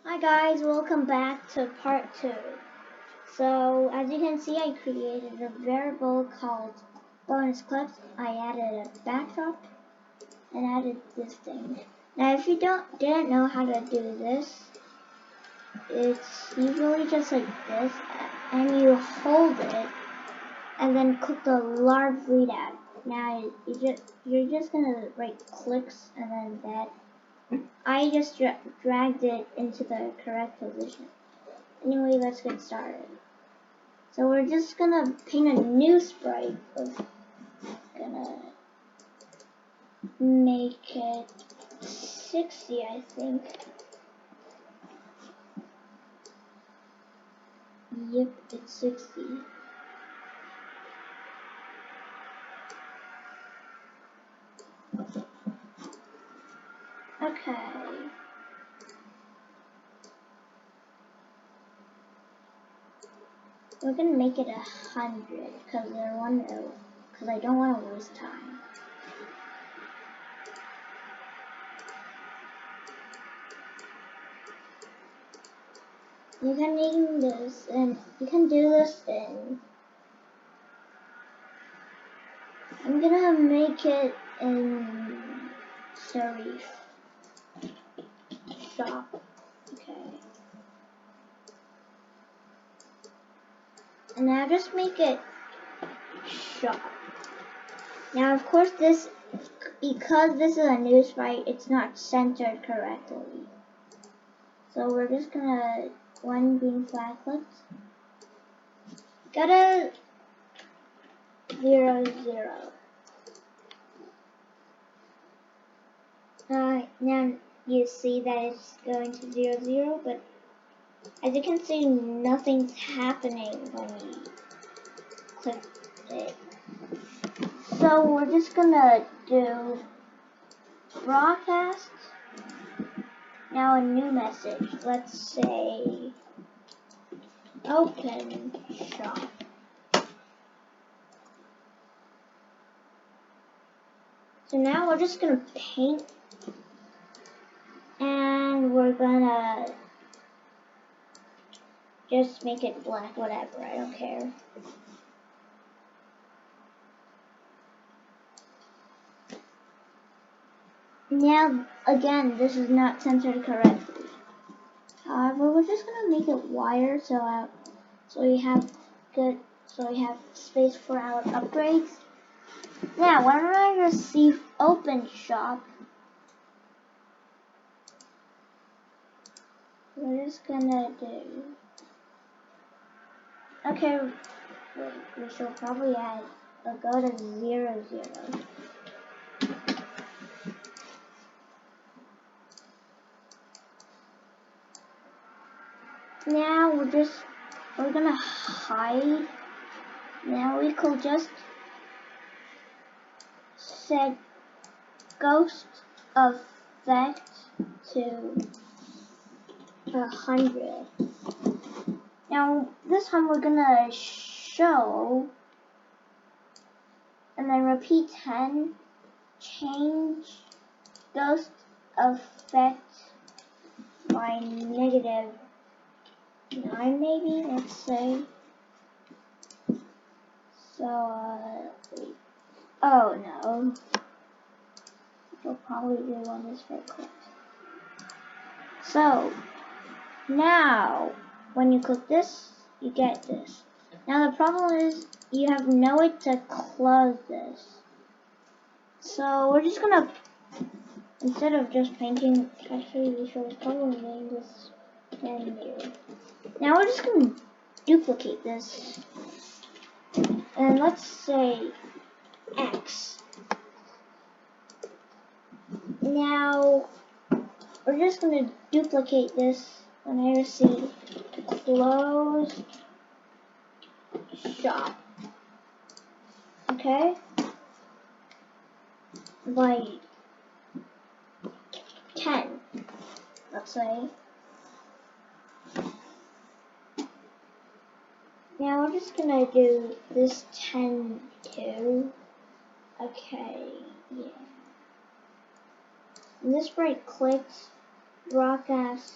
Hi guys, welcome back to part 2. So as you can see, I created a variable called bonus clips. I added a backdrop and added this thing. Now if you didn't know how to do this, it's usually just like this, and you hold it and then click the large readout. Now you're just gonna right clicks and then that. I just dragged it into the correct position. Anyway, let's get started. So we're just gonna paint a new sprite. We're gonna make it 60, I think. Yep, it's 60. Okay. We're gonna make it 100 because I don't want to waste time. You can name this, and you can do this in. I'm gonna make it in serif shop. Okay. And now just make it shop. Now of course because this is a new sprite, it's not centered correctly. So we're just gonna one green flag clicked. Got a 0, 0. Now you see that it's going to 0, 0, but as you can see, nothing's happening when you click it. So we're just gonna do broadcast. Now a new message. Let's say open shop. So now we're just gonna paint, and we're gonna just make it black, whatever, I don't care. Now, again, this is not centered correctly. However, we're just gonna make it wider so we have space for our upgrades. Now, when I receive open shop, we're just gonna do. Okay, we should probably add go to 0, 0. Now we're gonna hide. Now we could just set ghost effect to 100. Now this time we're gonna show and then repeat 10. Change ghost effect by -9 maybe, let's say. So oh no. We'll probably do one this very quick. So now when you click this, you get this. Now the problem is you have no way to close this. So we're just gonna, instead of just painting, actually we should probably name this menu. Now we're just gonna duplicate this. And let's say X. Now we're just gonna duplicate this when I receive close shop. Okay? By 10, let's say. Now we're just gonna do this 10 too. Okay, yeah. And this right clicked, broadcast,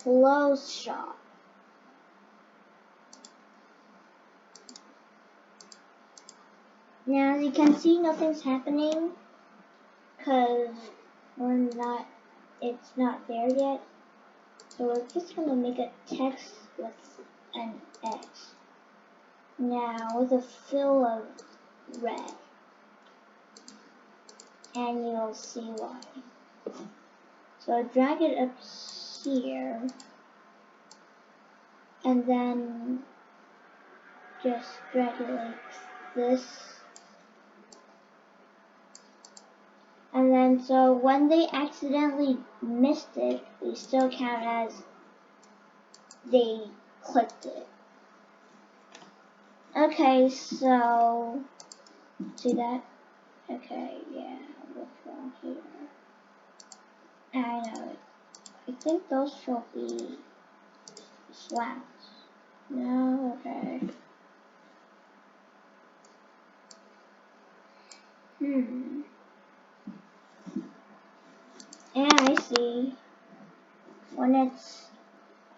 clothes shop. Now, as you can see, nothing's happening because it's not there yet. So we're just gonna make a text with an X. Now, with a fill of red. And you'll see why. So drag it up here. And then just drag it like this. And then so when they accidentally missed it, we still count as they clicked it. Okay, so see that? Okay, yeah, what's wrong here? I know it. I think those should be slats. No, okay. And I see when it's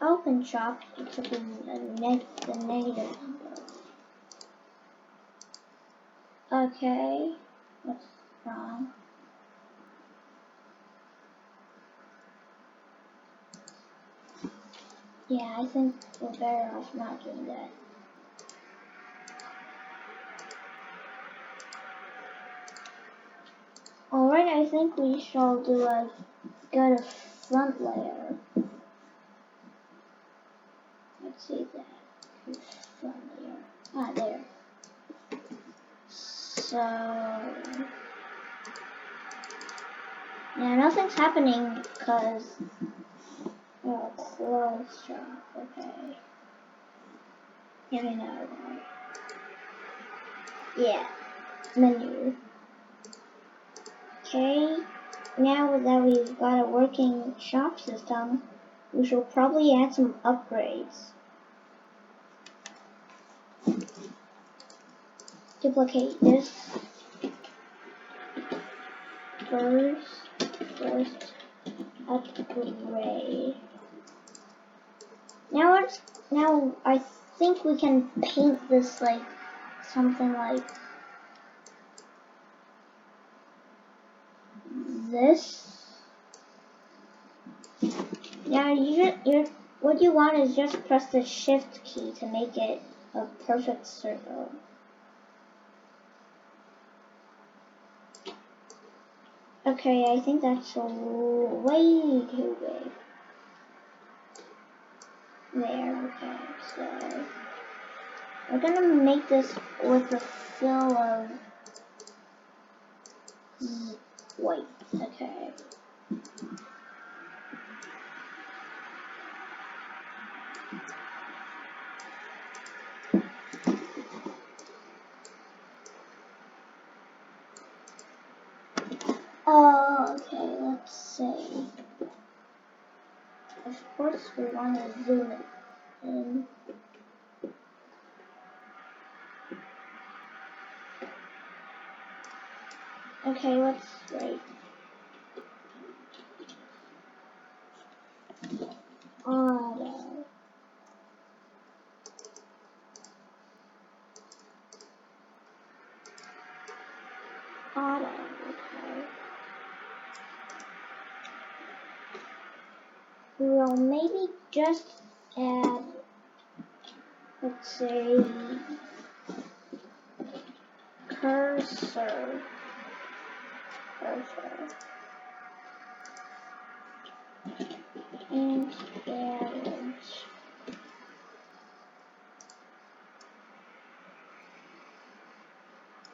open shop, it should be the negative number. Okay, what's wrong? Yeah, I think we're better off not doing that. Alright, I think we shall do a good front layer. Let's see that. Front layer. Ah, there. So yeah, nothing's happening because clothes shop. Okay. Yeah, I know, right? Yeah. Menu. Okay. Now that we've got a working shop system, we shall probably add some upgrades. Duplicate this first upgrade. Now I think we can paint this like something like this. Now what you want is just press the shift key to make it a perfect circle. Okay, I think that's way too big. There, okay, so we're gonna make this with a fill of white, okay. Okay, let's see. Of course, we want to zoom it in. Okay, let's write auto. Auto, okay. We'll maybe just add, let's say, cursor. And damage.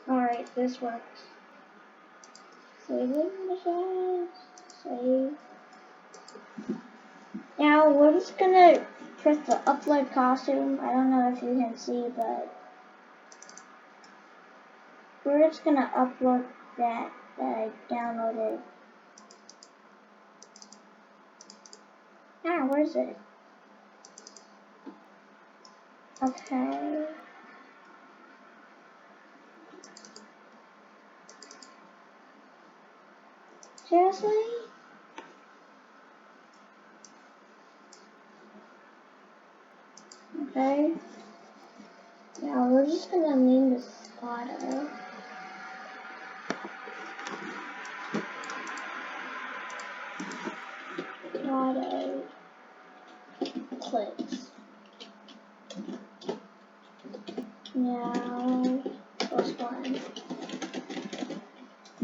Alright, this works. Save it, save. Now we're just gonna press the upload costume. I don't know if you can see, but we're just gonna upload that I downloaded. Ah, where's it? Okay. Seriously? Okay. Now we're just gonna name this auto. Auto clicks. Now first one.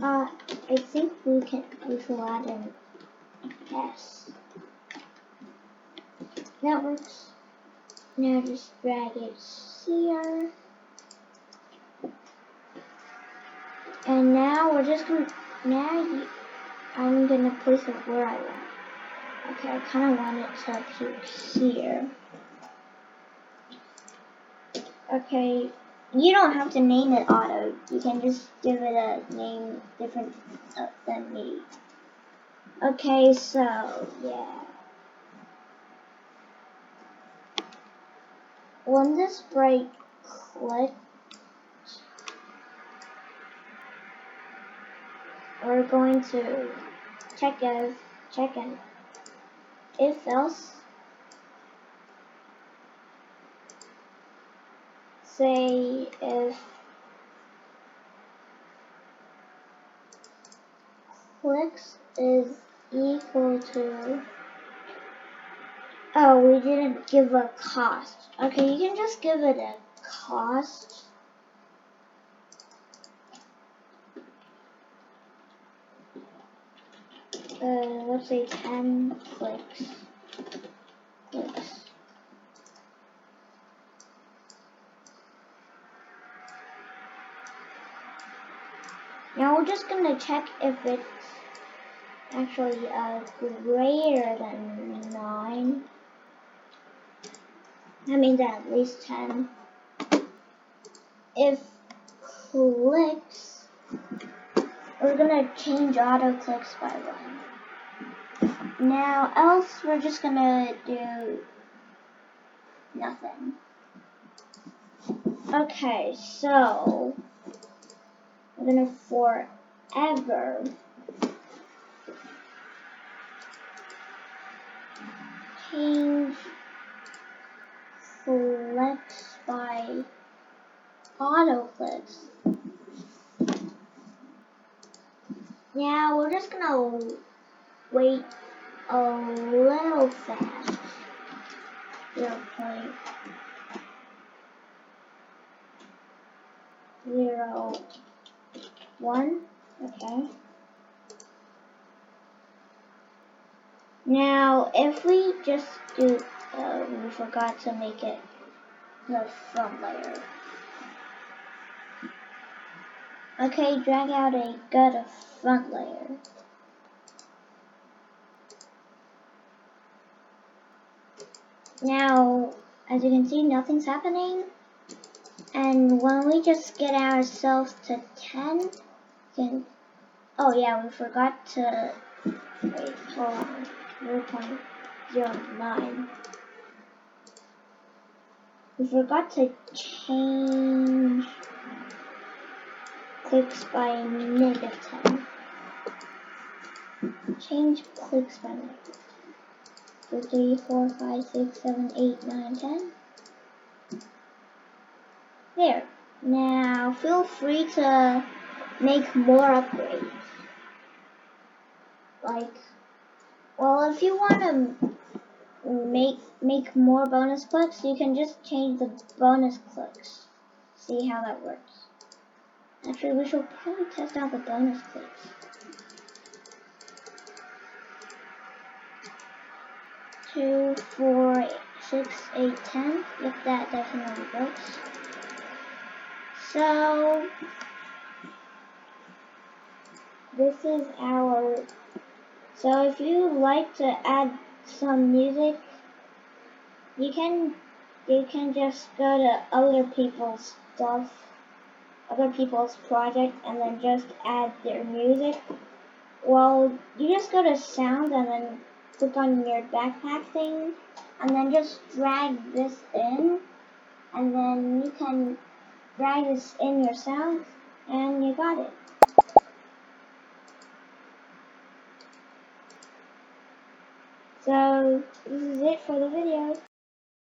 I think we should add an S. That works. Now just drag it here. And now we're just gonna, I'm gonna place it where I want. Okay, I kind of want it to appear here. Okay, you don't have to name it auto. You can just give it a name different than me. Okay, so yeah. When this break clicks, we're going to check an if else. Say if clicks is equal to, oh, we didn't give a cost. Okay, you can just give it a cost. Let's say 10 clicks. Now we're just gonna check if it's actually greater than 9. That means at least 10. If clicks, we're gonna change auto clicks by 1. Now else we're just gonna do nothing. Okay, so we're gonna forever change clicks by auto clicks. Now we're just gonna wait a little fast. 0.01. Okay. Now if we just do, we forgot to make it the front layer. Okay, drag out a gut front layer. Now, as you can see, nothing's happening. And when we just get ourselves to 10, oh yeah, we forgot to, wait, hold on, 0.09. We forgot to change clicks by -10. Change clicks by -10. 2, 3, 4, 5, 6, 7, 8, 9, 10. There. Now feel free to make more upgrades. Like, well, if you want to make more bonus clicks, you can just change the bonus clicks. See how that works. Actually, we should probably test out the bonus clicks. 2, 4, 6, 8, 10. Yep, that definitely works. So this is our, so if you like to add some music, you can just go to other people's stuff, other people's project, and then just add their music. Well, you just go to sound and then click on your backpack thing, and then just drag this in, and then you can drag this in your sounds, and you got it. So this is it for the video.